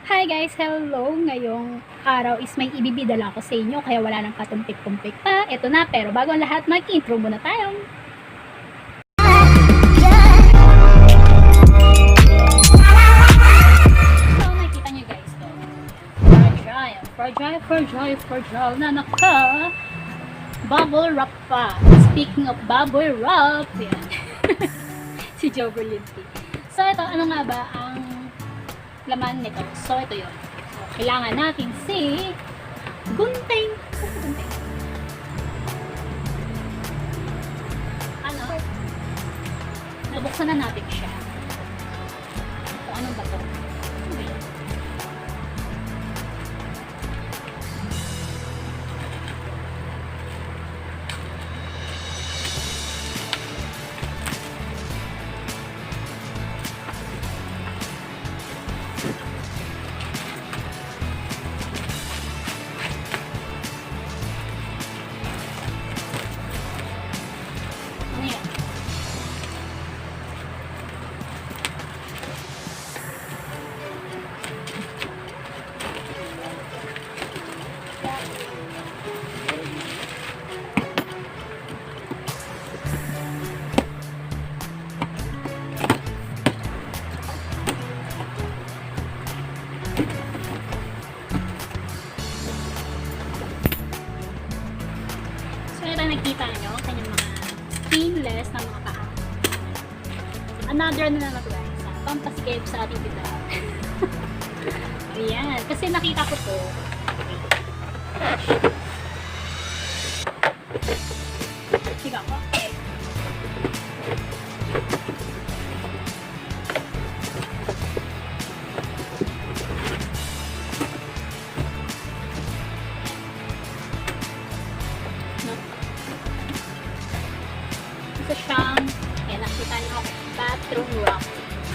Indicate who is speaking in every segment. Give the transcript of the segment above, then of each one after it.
Speaker 1: Hi guys! Hello! Ngayong araw is may ibibidala ako sa inyo kaya wala nang katumpik-tumpik pa. Ito na, pero bago ang lahat, mag-intro muna tayo. So, nakikita nyo guys to. Fragile na naka bubble wrap pa. Speaking of bubble wrap, yan. Si Joe Berlinti. So, ito, ano nga ba ang laman nito? So, ito yun. So, kailangan natin si gunting. Gunting. Ano? Nabuksan na natin siya. So, ano ba ito? Ano ba yun? Ano yan? So, ito nakita nyo, kanyang mga seamless na mga paa. Another na naman guys, pampaskip sa ating tindahan. Ayan, kasi nakita ko to. Siga ko. Isa siyang, ayan, nakita niyo, bathroom wrap.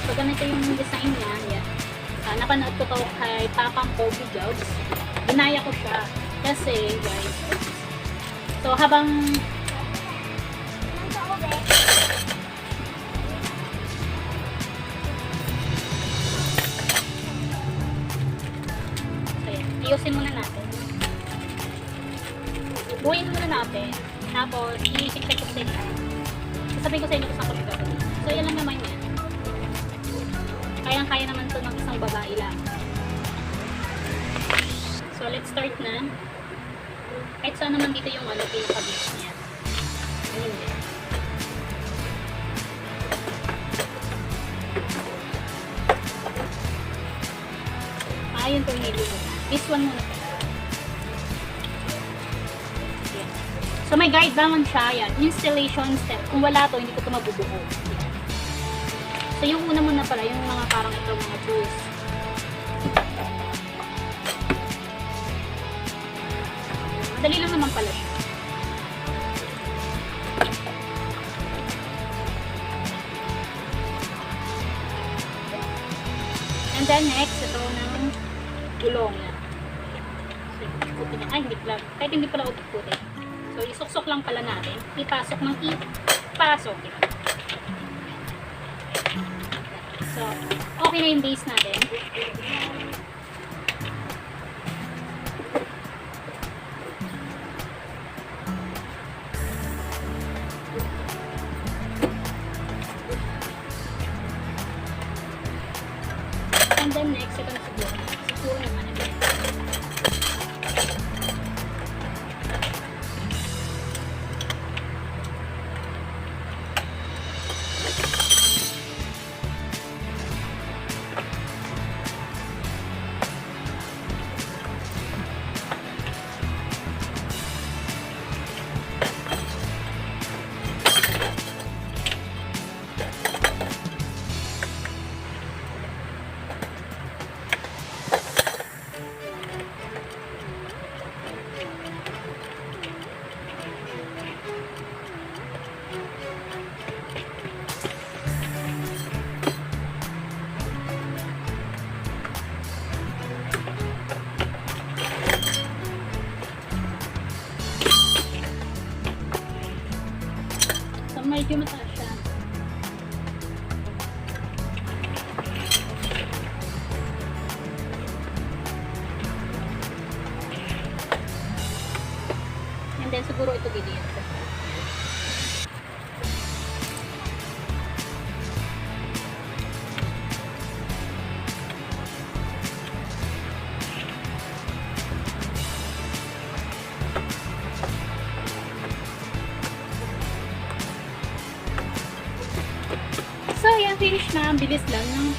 Speaker 1: So, ganito yung design niya. Ayan. Napanood ko to kay Papang Kobe Jobs. Ginaya ko siya. Kasi, guys, so, habang ayan, ayusin muna natin. Buuin muna natin. Tapos, i-check ko sa inyo. Sasabihin ko sa inyo kung saan ko siya gagawin. So, yan lang naman yan. Kayang-kaya naman ito ng isang babae lang. So, let's start na. Kahit saan naman dito yung pinaka-base niya. Ayun din. Ayun po yung nilito na. This one muna po. So, may guide naman siya. Yan. Installation step. Kung wala to, hindi ko ito mabubuo. Yan. So, yung una muna pala, yung mga parang ito, mga tools. Madali lang naman pala siya. And then, next, ito ng gulong yan. So, ikutin niya. Ay, hindi pala. Kahit hindi pala uputin. So, isuksok lang pala natin. Ipasok ng ipasok. So, okay na yung base natin. And then next, ito na siguro. Siguro naman natin. medyo mataas siya. siguro ito gilid. So, ayan, finish na. Ang bilis lang.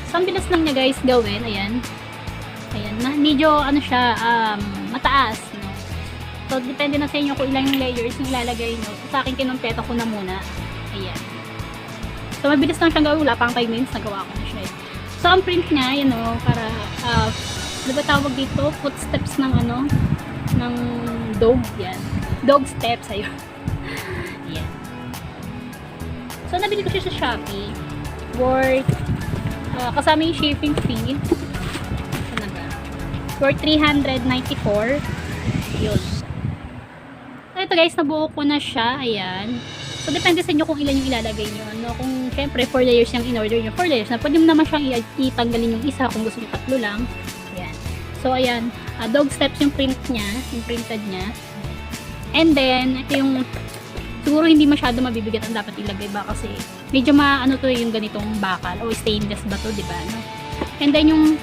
Speaker 1: So, ang bilis lang niya guys gawin. Ayan. Ayan. Medyo, ano siya, mataas. No? So, depende na sa inyo kung ilang layers yung ilalagay nyo. So, sa akin, kinumpleto ko na muna. Ayan. So, mabilis lang siyang gawin. Wala pang 5 minutes. Nagawa ko na siya. So, ang print niya, yan o, para, ano ba tawag dito? Footsteps ng, ano, ng dog. Yan. Dog steps. Ayun. Ayan. So, nabili ko siya sa Shopee. Worth, kasama yung shipping fee. Ano ba? Worth 394. Yun. So, ito guys, nabuo ko na siya. Ayan. So, depende sa inyo kung ilan yung ilalagay nyo. No? Kung, syempre, 4 layers yung in-order nyo. 4 layers na. Pwede mo naman siyang itanggalin yung isa kung gusto nyo 3 lang. Ayan. So, ayan. Dog steps yung print niya. Yung printed niya. And then, ito yung siguro hindi masyado mabibigat ang dapat ilagay ba kasi medyo maano to yung ganitong bakal o stainless ba to, di ba? No? And then yung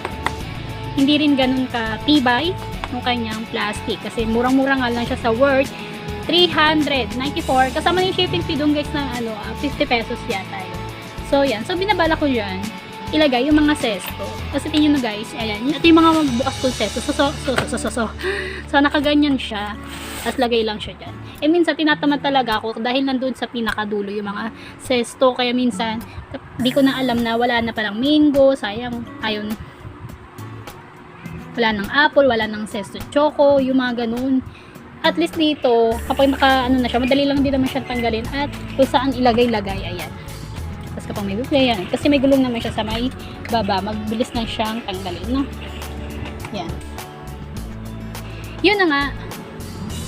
Speaker 1: hindi rin ganun ka tibay yung kanyang plastic kasi murang-mura nga lang siya sa worth 394 kasama yung shipping fee doon guys ng ano 50 pesos yata yun. So yan, so binabala ko dyan ilagay yung mga sesto kasi tingnan nyo guys, ayan, ito yung mga magbukas kong sesto so nakaganyan siya tapos lagay lang siya dyan. Eh minsan tinatamad talaga ako dahil nandun sa pinakadulo yung mga sesto kaya minsan di ko na alam na wala na palang mango, sayang, ayun wala ng apple, wala ng sesto choco, yung mga ganun. At least dito kapag naka ano na siya, madali lang din naman siya tanggalin at kung saan ilagay-lagay, ayan. Tapos kapag may gulong, ayan, kasi may gulong naman siya sa may baba, magbilis na siyang tanggalin, no? Yan. Yun na nga.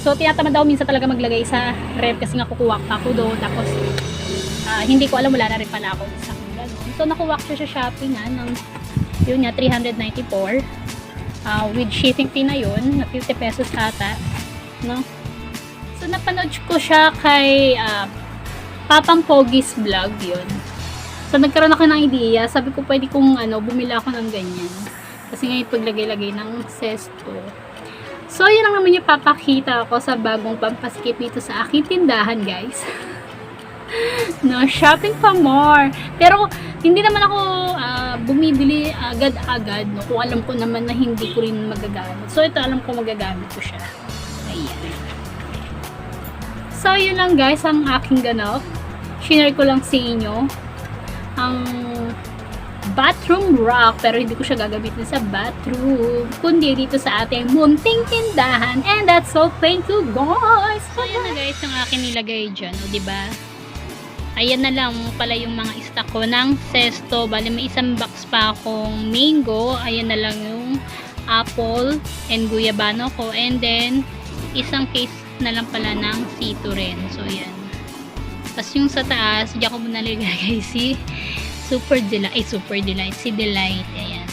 Speaker 1: So, tinatamad ako minsan talaga maglagay sa ref kasi nga kukuha pa ako doon. Tapos, hindi ko alam, wala na rin pala ako isang ganun. So, nakuha ko siya sa Shopee nga ng, yun nga, 394. With shipping fee na yun, na 50 pesos ata. No? So, napanood ko siya kay Papang Pogi's vlog yun. So, nagkaroon ako ng idea. Sabi ko, pwede kong bumila ako ng ganyan. Kasi ngayon, paglagay-lagay ng sesto. So, yun lang naman yung papakita ko sa bagong pampaskip dito sa aking tindahan, guys. No, shopping pa more. Pero, hindi naman ako bumibili agad-agad, no? Kung alam ko naman na hindi ko rin magagamit. So, ito alam ko magagamit ko siya. Ayan. So, yun lang guys, ang aking ganap. Shinare ko lang sa inyo. Ang bathroom rack, pero hindi ko siya gagamitin sa bathroom, kundi dito sa ating munting tindahan. And that's all. Thank you guys. So, ayan na guys, yung akin nilagay dyan, o diba? Ayan na lang pala yung mga stock ko ng sesto. Bali, may isang box pa akong mango. Ayan na lang yung apple and guyabano ko. And then, isang case na lang pala ng sito rin. So, yan. Tapos yung sa taas, diyan ko muna nilagay si Super Delight, si Delight, ayan.